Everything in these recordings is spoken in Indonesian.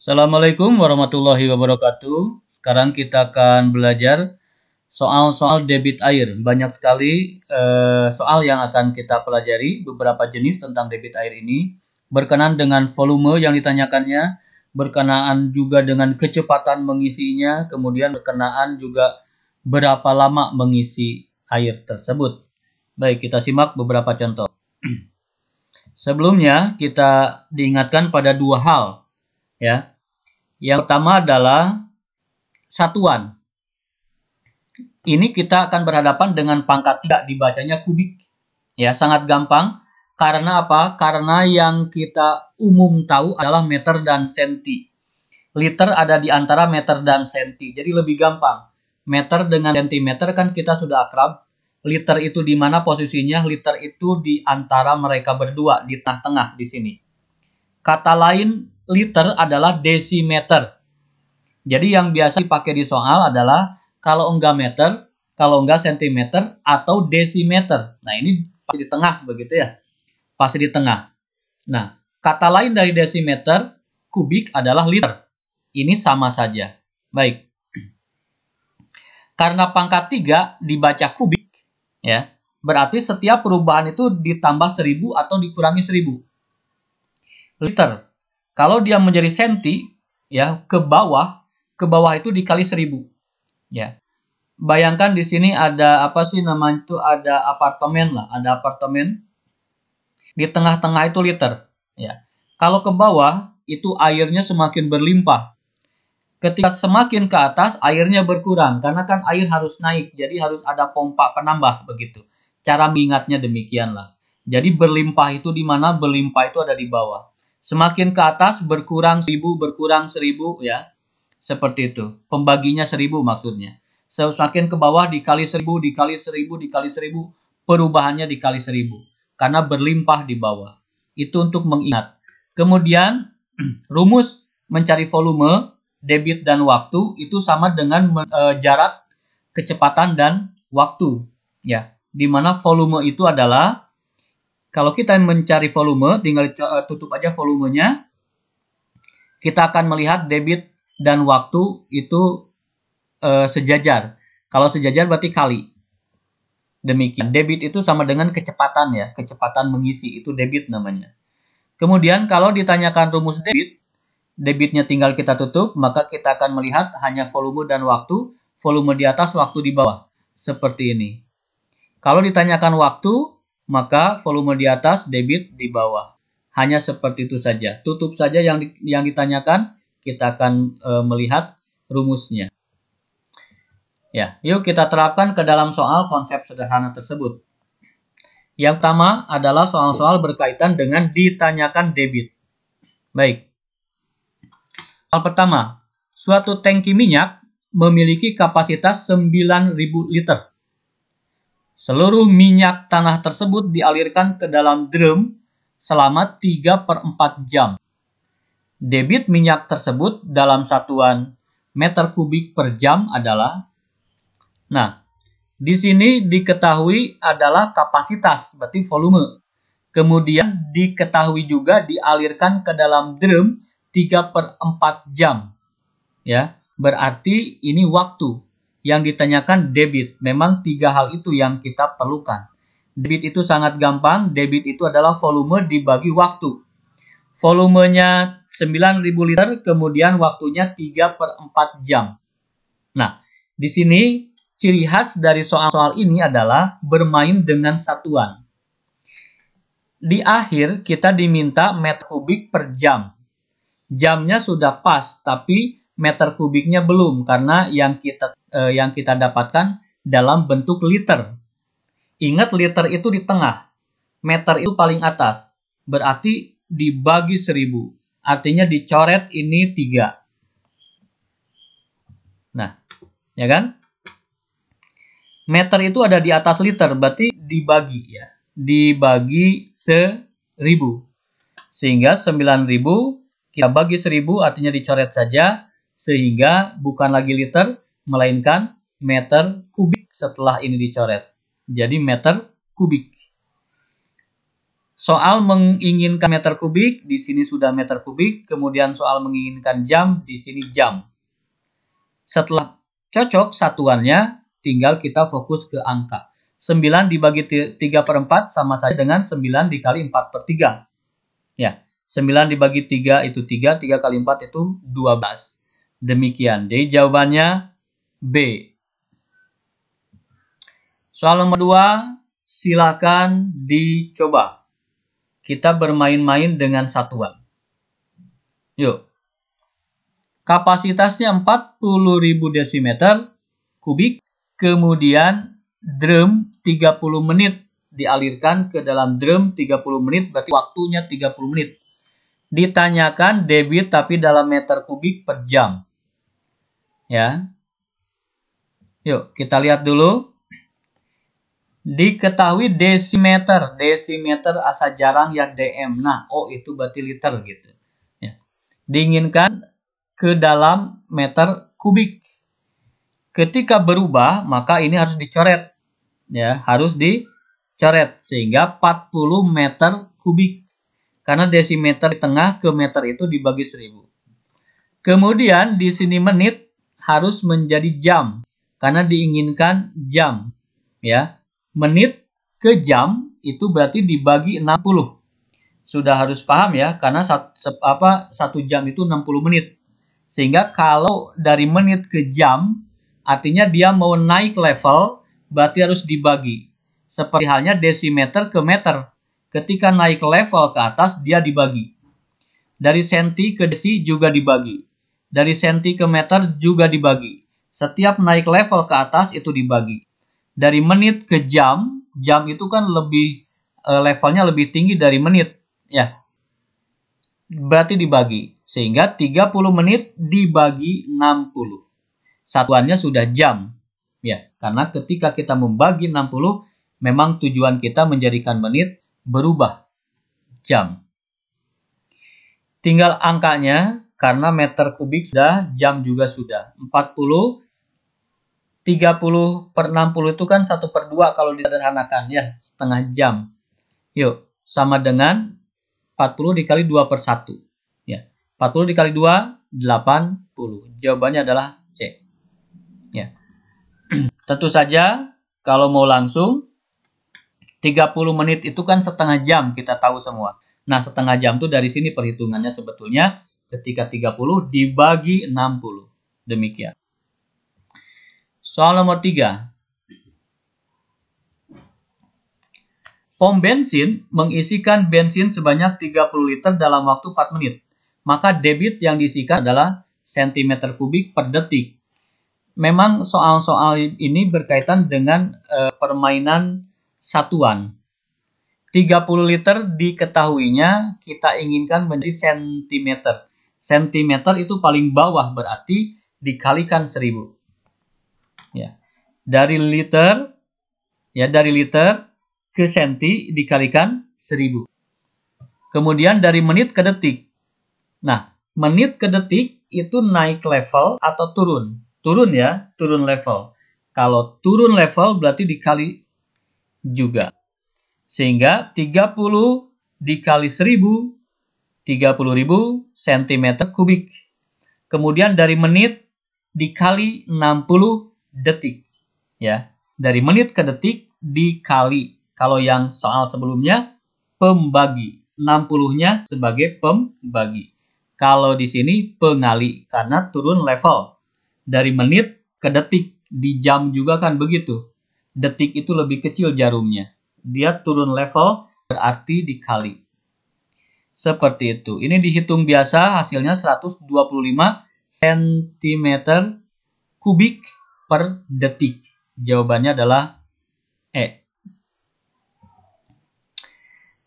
Assalamualaikum warahmatullahi wabarakatuh. Sekarang kita akan belajar soal-soal debit air. Banyak sekali soal yang akan kita pelajari, beberapa jenis tentang debit air ini. Berkenaan dengan volume yang ditanyakannya, berkenaan juga dengan kecepatan mengisinya, kemudian berkenaan juga berapa lama mengisi air tersebut. Baik, kita simak beberapa contoh. Sebelumnya, kita diingatkan pada dua hal, ya. Yang pertama adalah satuan. Ini kita akan berhadapan dengan pangkat 3, dibacanya kubik. Ya, sangat gampang. Karena apa? Karena yang kita umum tahu adalah meter dan senti. Liter ada di antara meter dan senti. Jadi lebih gampang. Meter dengan sentimeter kan kita sudah akrab. Liter itu di mana posisinya? Liter itu di antara mereka berdua, di tengah-tengah di sini. Kata lain, liter adalah desimeter. Jadi yang biasa dipakai di soal adalah kalau enggak meter, kalau enggak sentimeter, atau desimeter. Nah, ini pasti di tengah begitu ya. Pasti di tengah. Nah, kata lain dari desimeter, kubik adalah liter. Ini sama saja. Baik. Karena pangkat 3 dibaca kubik, ya, berarti setiap perubahan itu ditambah 1000 atau dikurangi 1000. Liter. Kalau dia menjadi senti, ya, ke bawah itu dikali 1000. Ya. Bayangkan di sini ada apa sih namanya itu, ada apartemen lah, ada apartemen. Di tengah-tengah itu liter, ya. Kalau ke bawah itu airnya semakin berlimpah. Ketika semakin ke atas airnya berkurang karena kan air harus naik, jadi harus ada pompa penambah begitu. Cara mengingatnya demikianlah. Jadi berlimpah itu di mana? Berlimpah itu ada di bawah. Semakin ke atas berkurang 1000 ya. Seperti itu. Pembaginya 1000 maksudnya. Semakin ke bawah dikali 1000, dikali 1000, dikali 1000. Perubahannya dikali 1000. Karena berlimpah di bawah. Itu untuk mengingat. Kemudian rumus mencari volume, debit dan waktu itu sama dengan jarak, kecepatan dan waktu. Ya. Dimana volume itu adalah, kalau kita mencari volume, tinggal tutup aja volumenya. Kita akan melihat debit dan waktu itu sejajar. Kalau sejajar berarti kali. Demikian. Debit itu sama dengan kecepatan ya. Kecepatan mengisi. Itu debit namanya. Kemudian kalau ditanyakan rumus debit, debitnya tinggal kita tutup. Maka kita akan melihat hanya volume dan waktu. Volume di atas, waktu di bawah. Seperti ini. Kalau ditanyakan waktu, maka volume di atas, debit di bawah. Hanya seperti itu saja. Tutup saja yang ditanyakan. Kita akan melihat rumusnya. Ya, yuk kita terapkan ke dalam soal konsep sederhana tersebut. Yang pertama adalah soal-soal berkaitan dengan ditanyakan debit. Baik. Soal pertama, suatu tangki minyak memiliki kapasitas 9000 liter. Seluruh minyak tanah tersebut dialirkan ke dalam drum selama 3/4 jam. Debit minyak tersebut dalam satuan meter kubik per jam adalah. Nah, di sini diketahui adalah kapasitas, berarti volume. Kemudian diketahui juga dialirkan ke dalam drum 3/4 jam. Ya, berarti ini waktu. Yang ditanyakan debit. Memang 3 hal itu yang kita perlukan. Debit itu sangat gampang. Debit itu adalah volume dibagi waktu. Volumenya 9000 liter, kemudian waktunya 3/4 jam. Nah, di sini ciri khas dari soal-soal ini adalah bermain dengan satuan. Di akhir kita diminta meter kubik per jam. Jamnya sudah pas, tapi meter kubiknya belum karena yang kita dapatkan dalam bentuk liter. Ingat, liter itu di tengah, meter itu paling atas. Berarti dibagi 1000. Artinya dicoret ini 3. Nah, ya kan? Meter itu ada di atas liter, berarti dibagi ya. Dibagi 1000. Sehingga 9000 kita bagi 1000 artinya dicoret saja. Sehingga bukan lagi liter, melainkan meter kubik setelah ini dicoret. Jadi meter kubik. Soal menginginkan meter kubik, di sini sudah meter kubik, kemudian soal menginginkan jam, di sini jam. Setelah cocok satuannya, tinggal kita fokus ke angka. 9 dibagi 3/4 sama saja dengan 9 dikali 4/3. Ya, 9 dibagi 3 itu 3, 3 kali 4 itu 12. Demikian, jadi jawabannya B. Soal nomor 2, silakan dicoba. Kita bermain-main dengan satuan. Yuk. Kapasitasnya 40.000 desimeter kubik, kemudian drum 30 menit dialirkan ke dalam drum 30 menit, berarti waktunya 30 menit. Ditanyakan debit tapi dalam meter kubik per jam. Ya. Yuk, kita lihat dulu. Diketahui desimeter. Desimeter asa jarang ya dm. Nah, O itu berarti liter gitu. Ya. Diinginkan ke dalam meter kubik. Ketika berubah, maka ini harus dicoret. Ya, harus dicoret sehingga 40 meter kubik. Karena desimeter di tengah ke meter itu dibagi 1000. Kemudian di sini menit harus menjadi jam karena diinginkan jam. Ya. Menit ke jam itu berarti dibagi 60. Sudah harus paham ya, karena 1 jam itu 60 menit. Sehingga kalau dari menit ke jam, artinya dia mau naik level, berarti harus dibagi. Seperti halnya desimeter ke meter. Ketika naik level ke atas, dia dibagi. Dari senti ke desi juga dibagi. Dari senti ke meter juga dibagi. Setiap naik level ke atas itu dibagi. Dari menit ke jam, jam itu kan lebih levelnya lebih tinggi dari menit, ya. Berarti dibagi. Sehingga 30 menit dibagi 60. Satuannya sudah jam. Ya, karena ketika kita membagi 60, memang tujuan kita menjadikan menit berubah jam. Tinggal angkanya, karena meter kubik sudah, jam juga sudah. 40 30/60 itu kan 1/2 kalau disederhanakan ya, setengah jam. Yuk, sama dengan 40 dikali 2/1. Ya, 40 dikali 2, 80. Jawabannya adalah C. Ya. Tentu saja, kalau mau langsung, 30 menit itu kan setengah jam, kita tahu semua. Nah, setengah jam itu dari sini perhitungannya sebetulnya ketika 30 dibagi 60. Demikian. Soal nomor 3. Pom bensin mengisikan bensin sebanyak 30 liter dalam waktu 4 menit. Maka debit yang diisikan adalah cm kubik per detik. Memang soal-soal ini berkaitan dengan permainan satuan. 30 liter diketahuinya kita inginkan menjadi sentimeter. Sentimeter itu paling bawah berarti dikalikan 1000. Ya. Dari liter ke senti dikalikan 1000. Kemudian dari menit ke detik. Nah, menit ke detik itu naik level atau turun? Turun ya, turun level. Kalau turun level berarti dikali juga. Sehingga 30 dikali 1000, 30.000 cm kubik. Kemudian dari menit dikali 60 detik. Ya, dari menit ke detik dikali. Kalau yang soal sebelumnya pembagi, 60-nya sebagai pembagi. Kalau di sini pengali karena turun level. Dari menit ke detik, di jam juga kan begitu. Detik itu lebih kecil jarumnya. Dia turun level berarti dikali. Seperti itu. Ini dihitung biasa hasilnya 125 cm kubik per detik. Jawabannya adalah E.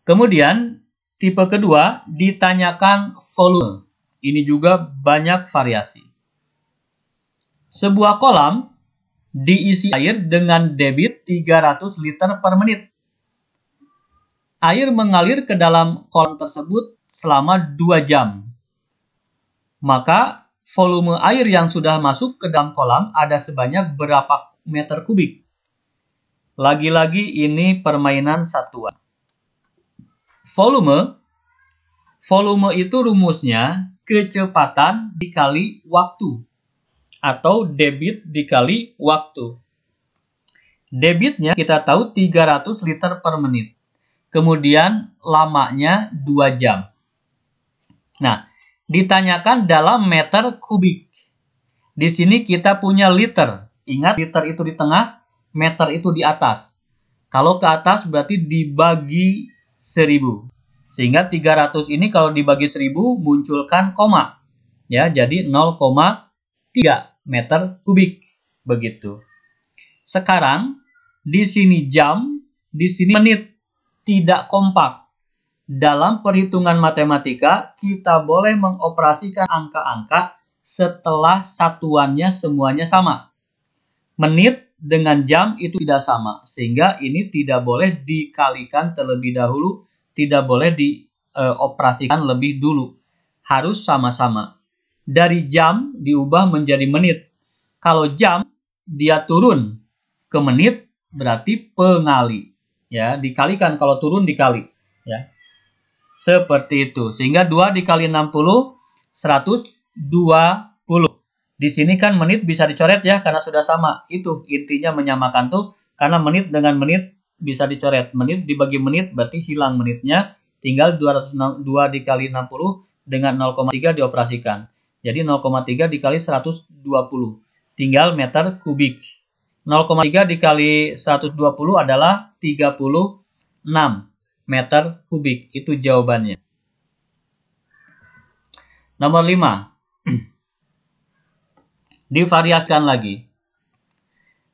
Kemudian tipe kedua ditanyakan volume. Ini juga banyak variasi. Sebuah kolam diisi air dengan debit 300 liter per menit. Air mengalir ke dalam kolam tersebut selama 2 jam. Maka volume air yang sudah masuk ke dalam kolam ada sebanyak berapa meter kubik? Lagi-lagi ini permainan satuan. volume, volume itu rumusnya kecepatan dikali waktu atau debit dikali waktu. Debitnya kita tahu 300 liter per menit. Kemudian lamanya 2 jam. Nah, ditanyakan dalam meter kubik. Di sini kita punya liter. Ingat, liter itu di tengah, meter itu di atas. Kalau ke atas berarti dibagi 1000. Sehingga 300 ini kalau dibagi 1000 munculkan koma. Ya, jadi 0,3 meter kubik. Begitu. Sekarang di sini jam, di sini menit, tidak kompak. Dalam perhitungan matematika, kita boleh mengoperasikan angka-angka setelah satuannya semuanya sama. Menit dengan jam itu tidak sama, sehingga ini tidak boleh dikalikan terlebih dahulu, tidak boleh dioperasikan lebih dulu. Harus sama-sama. Dari jam diubah menjadi menit. Kalau jam, dia turun ke menit, berarti pengali. Ya, dikalikan, kalau turun dikali. Ya. Seperti itu. Sehingga 2 dikali 60, 120. Di sini kan menit bisa dicoret ya, karena sudah sama. Itu intinya menyamakan tuh, karena menit dengan menit bisa dicoret. Menit dibagi menit, berarti hilang menitnya. Tinggal 202 dikali 60 dengan 0,3 dioperasikan. Jadi 0,3 dikali 120. Tinggal meter kubik. 0,3 dikali 120 adalah 36 meter kubik. Itu jawabannya. Nomor 5. Divariasikan lagi.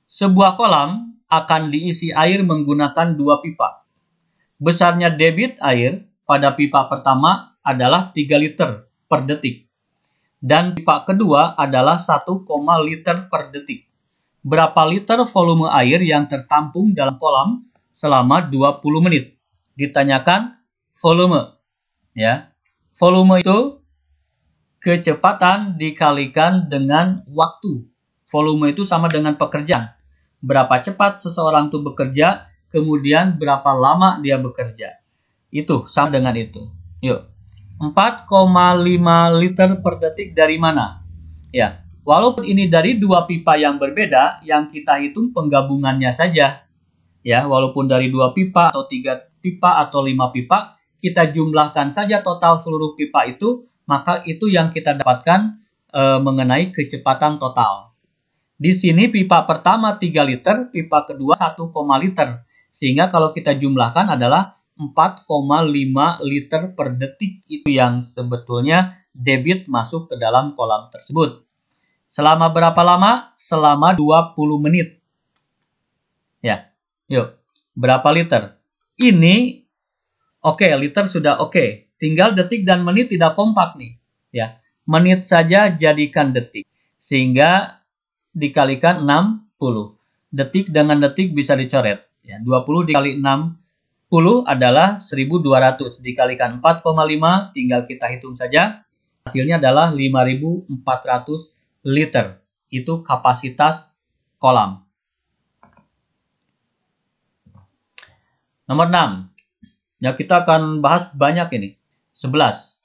Sebuah kolam akan diisi air menggunakan 2 pipa. Besarnya debit air pada pipa pertama adalah 3 liter per detik. Dan pipa kedua adalah 1, liter per detik. Berapa liter volume air yang tertampung dalam kolam selama 20 menit? Ditanyakan volume. Ya. Volume itu kecepatan dikalikan dengan waktu. Volume itu sama dengan pekerjaan. Berapa cepat seseorang itu bekerja, kemudian berapa lama dia bekerja. Itu sama dengan itu. Yuk. 4,5 liter per detik dari mana? Ya. Walaupun ini dari 2 pipa yang berbeda, yang kita hitung penggabungannya saja. Ya, walaupun dari 2 pipa atau 3 pipa atau 5 pipa, kita jumlahkan saja total seluruh pipa itu, maka itu yang kita dapatkan mengenai kecepatan total. Di sini pipa pertama 3 liter, pipa kedua 1, liter. Sehingga kalau kita jumlahkan adalah 4,5 liter per detik. Itu yang sebetulnya debit masuk ke dalam kolam tersebut. Selama berapa lama? Selama 20 menit. Ya, yuk. Berapa liter? Ini, oke, liter sudah oke. Tinggal detik dan menit tidak kompak nih. Ya, menit saja jadikan detik. Sehingga dikalikan 60. Detik dengan detik bisa dicoret. Ya, 20 dikali 60 adalah 1200. Dikalikan 4,5, tinggal kita hitung saja. Hasilnya adalah 5400 liter. Itu kapasitas kolam. Nomor 6. Ya, kita akan bahas banyak ini. 11.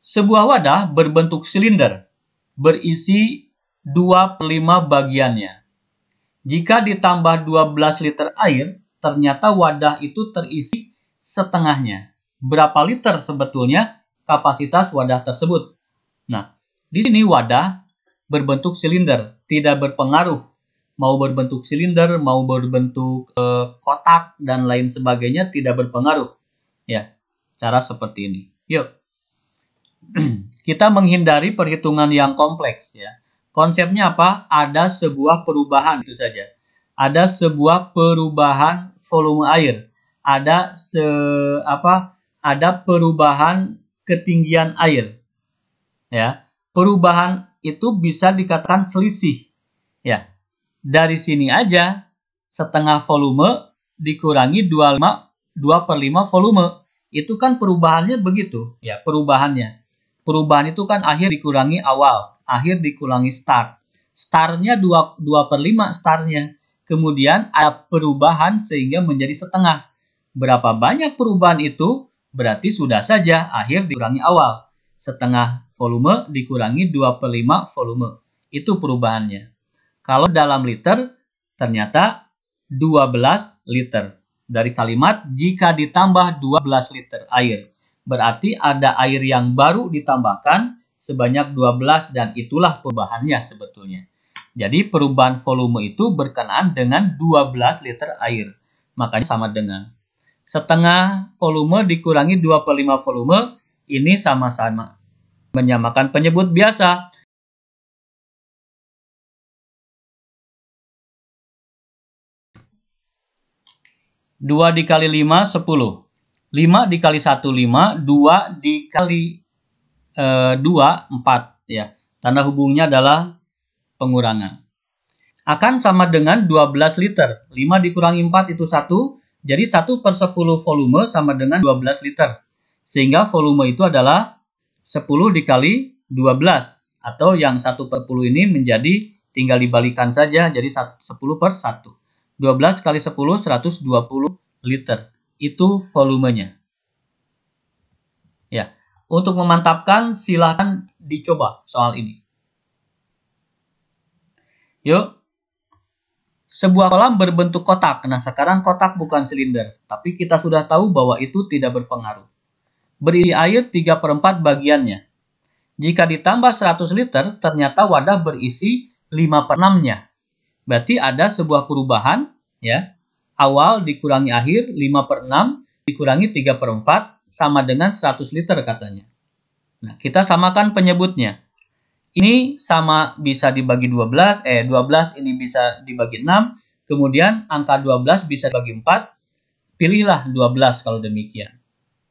Sebuah wadah berbentuk silinder berisi 2/5 bagiannya. Jika ditambah 12 liter air, ternyata wadah itu terisi setengahnya. Berapa liter sebetulnya kapasitas wadah tersebut? Nah, di sini wadah berbentuk silinder, tidak berpengaruh mau berbentuk silinder, mau berbentuk kotak dan lain sebagainya, tidak berpengaruh. Ya, cara seperti ini. Yuk. Kita menghindari perhitungan yang kompleks ya. Konsepnya apa? Ada sebuah perubahan itu saja. Ada sebuah perubahan volume air. Ada perubahan ketinggian air. Ya. Perubahan itu bisa dikatakan selisih. Ya. Dari sini aja setengah volume dikurangi 2/5 volume. Itu kan perubahannya begitu. Ya, perubahannya. Perubahan itu kan akhir dikurangi awal, akhir dikurangi start. Startnya 2/5 startnya. Kemudian ada perubahan sehingga menjadi setengah. Berapa banyak perubahan itu? Berarti sudah saja akhir dikurangi awal. Setengah volume dikurangi 2/5 volume. Itu perubahannya. Kalau dalam liter, ternyata 12 liter. Dari kalimat jika ditambah 12 liter air. Berarti ada air yang baru ditambahkan sebanyak 12 dan itulah perubahannya sebetulnya. Jadi perubahan volume itu berkenaan dengan 12 liter air. Makanya sama dengan setengah volume dikurangi 2/5 volume, ini sama-sama menyamakan penyebut biasa. Dua dikali 5, 10. 5 dikali 1, 5. 2 dikali 2, 4. Ya. Tanda hubungnya adalah pengurangan. Akan sama dengan 12 liter. 5 dikurangi 4 itu 1. Jadi 1/10 volume sama dengan 12 liter. Sehingga volume itu adalah 10 dikali 12. Atau yang 1/10 ini menjadi tinggal dibalikan saja. Jadi 10/1. 12 kali 10, 120 liter. Itu volumenya. Ya. Untuk memantapkan silahkan dicoba soal ini. Yuk. Sebuah kolam berbentuk kotak. Nah, sekarang kotak bukan silinder. Tapi kita sudah tahu bahwa itu tidak berpengaruh. Berisi air 3/4 bagiannya. Jika ditambah 100 liter, ternyata wadah berisi 5/6-nya. Berarti ada sebuah perubahan. Ya. Awal dikurangi akhir, 5/6 dikurangi 3/4 sama dengan 100 liter katanya. Nah, kita samakan penyebutnya. Ini sama bisa dibagi 12, 12 ini bisa dibagi 6, kemudian angka 12 bisa dibagi 4, pilihlah 12 kalau demikian.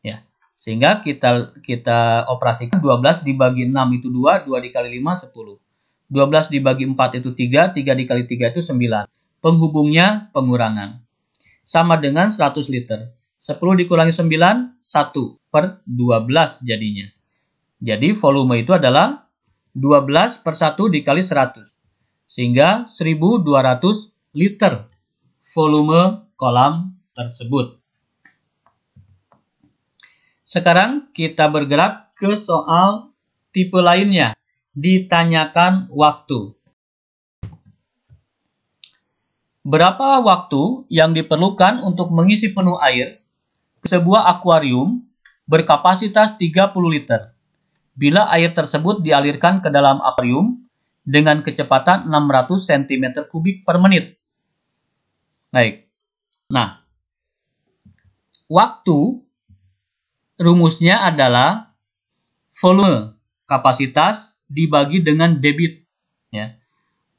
Ya. Sehingga kita operasikan 12 dibagi 6 itu 2, 2 dikali 5, 10. 12 dibagi 4 itu 3, 3 dikali 3 itu 9. Penghubungnya pengurangan. Sama dengan 100 liter. 10 dikurangi 9, 1/12 jadinya. Jadi volume itu adalah 12/1 dikali 100. Sehingga 1200 liter volume kolam tersebut. Sekarang kita bergerak ke soal tipe lainnya. Ditanyakan waktu. Berapa waktu yang diperlukan untuk mengisi penuh air ke sebuah akuarium berkapasitas 30 liter? Bila air tersebut dialirkan ke dalam akuarium dengan kecepatan 600 cm3 per menit. Baik. Nah, waktu rumusnya adalah volume kapasitas dibagi dengan debit. Ya.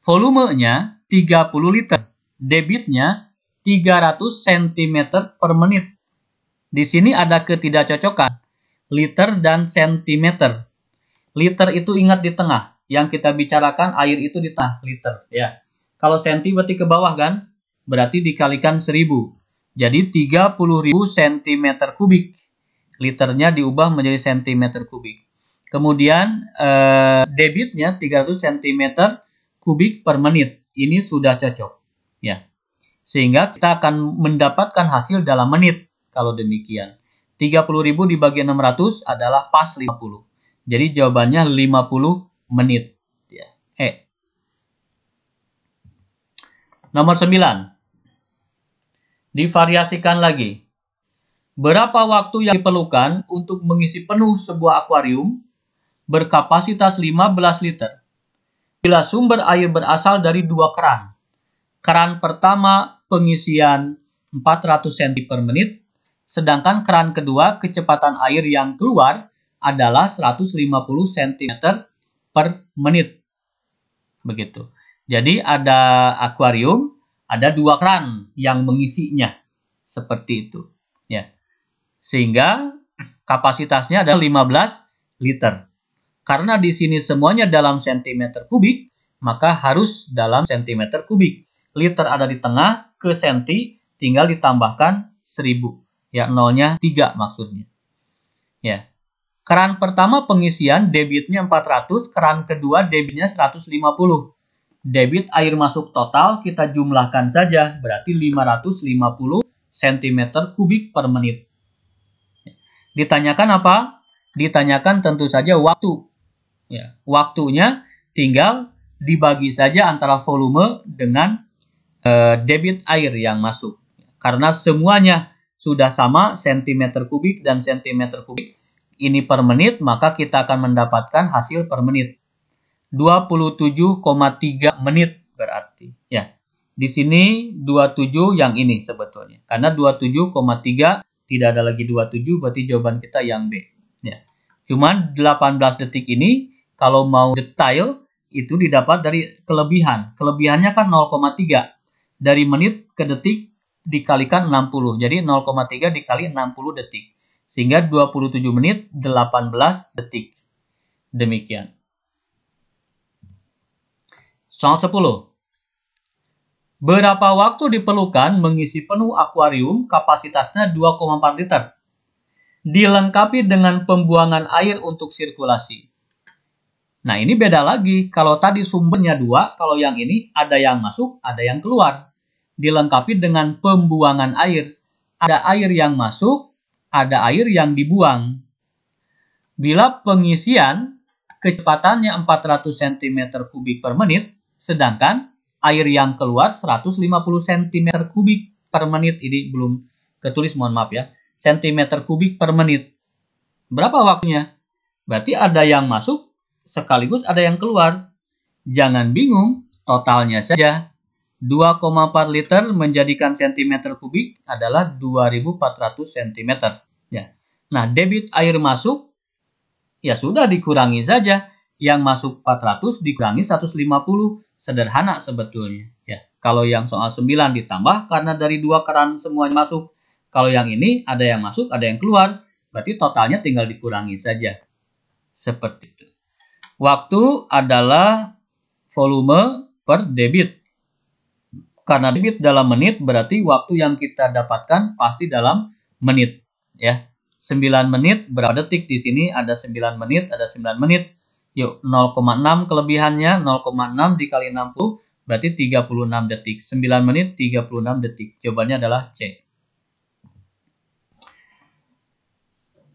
Volumenya 30 liter. Debitnya 300 cm per menit. Di sini ada ketidakcocokan. Liter dan sentimeter. Liter itu ingat di tengah. Yang kita bicarakan air itu di tengah liter. Ya. Kalau senti berarti ke bawah kan? Berarti dikalikan 1000. Jadi 30.000 cm3. Liternya diubah menjadi cm3. Kemudian debitnya 300 cm3 per menit. Ini sudah cocok. Ya. Sehingga kita akan mendapatkan hasil dalam menit. Kalau demikian. 30.000 dibagi 600 adalah pas 50. Jadi jawabannya 50 menit. Ya. Nomor 9. Divariasikan lagi. Berapa waktu yang diperlukan untuk mengisi penuh sebuah akuarium berkapasitas 15 liter? Bila sumber air berasal dari 2 keran. Keran pertama pengisian 400 cm per menit. Sedangkan keran kedua kecepatan air yang keluar adalah 150 cm per menit. Begitu. Jadi ada akuarium, ada 2 keran yang mengisinya. Seperti itu. Ya. Sehingga kapasitasnya adalah 15 liter. Karena di sini semuanya dalam cm3, maka harus dalam cm3. Liter ada di tengah, ke senti tinggal ditambahkan 1000. Ya, nolnya 3 maksudnya. Ya. Keran pertama pengisian debitnya 400, keran kedua debitnya 150. Debit air masuk total kita jumlahkan saja, berarti 550 cm kubik per menit. Ditanyakan apa? Ditanyakan tentu saja waktu. Ya, waktunya tinggal dibagi saja antara volume dengan debit air yang masuk. Karena semuanya sudah sama cm kubik dan cm kubik ini per menit, maka kita akan mendapatkan hasil per menit. 27,3 menit berarti. Ya. Di sini 27 yang ini sebetulnya. Karena 27,3 tidak ada lagi 27, berarti jawaban kita yang B. Ya. Cuman 18 detik ini kalau mau detail itu didapat dari kelebihan. Kelebihannya kan 0,3. Dari menit ke detik dikalikan 60. Jadi 0,3 dikali 60 detik. Sehingga 27 menit 18 detik. Demikian. Soal 10. Berapa waktu diperlukan mengisi penuh akuarium kapasitasnya 2,4 liter? Dilengkapi dengan pembuangan air untuk sirkulasi. Nah, ini beda lagi. Kalau tadi sumbernya 2, kalau yang ini ada yang masuk, ada yang keluar. Dilengkapi dengan pembuangan air. Ada air yang masuk, ada air yang dibuang. Bila pengisian kecepatannya 400 cm kubik per menit, sedangkan air yang keluar 150 cm kubik per menit. Ini belum ketulis, mohon maaf ya. Cm kubik per menit. Berapa waktunya? Berarti ada yang masuk, sekaligus ada yang keluar. Jangan bingung, totalnya saja 2,4 liter menjadikan cm kubik adalah 2400 cm. Ya. Nah, debit air masuk, ya sudah dikurangi saja. Yang masuk 400 dikurangi 150. Sederhana sebetulnya. Ya. Kalau yang soal 9 ditambah karena dari 2 keran semuanya masuk. Kalau yang ini ada yang masuk, ada yang keluar. Berarti totalnya tinggal dikurangi saja. Seperti itu. Waktu adalah volume per debit. Karena debit dalam menit berarti waktu yang kita dapatkan pasti dalam menit. Ya. 9 menit berapa detik? Di sini ada 9 menit, ada 9 menit. Yuk, 0,6 kelebihannya, 0,6 dikali 60 berarti 36 detik. 9 menit 36 detik. Jawabannya adalah C.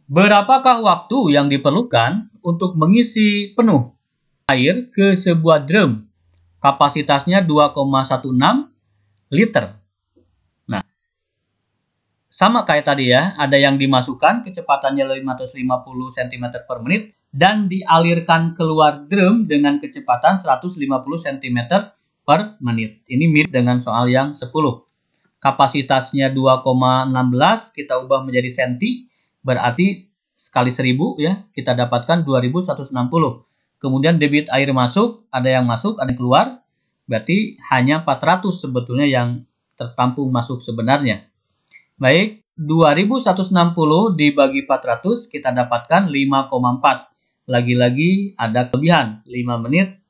Berapakah waktu yang diperlukan untuk mengisi penuh air ke sebuah drum? Kapasitasnya 2,16 liter. Nah, sama kayak tadi ya, ada yang dimasukkan kecepatannya 550 cm per menit dan dialirkan keluar drum dengan kecepatan 150 cm per menit. Ini mirip dengan soal yang 10. Kapasitasnya 2,16 kita ubah menjadi senti, berarti sekali 1000 ya, kita dapatkan 2160. Kemudian debit air masuk, ada yang keluar, berarti hanya 400 sebetulnya yang tertampung masuk sebenarnya. Baik, 2160 dibagi 400 kita dapatkan 5,4. Lagi-lagi ada kelebihan, 5 menit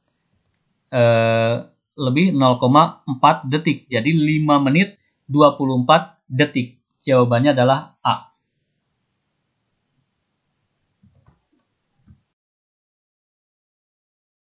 lebih 0,4 detik. Jadi 5 menit 24 detik. Jawabannya adalah A.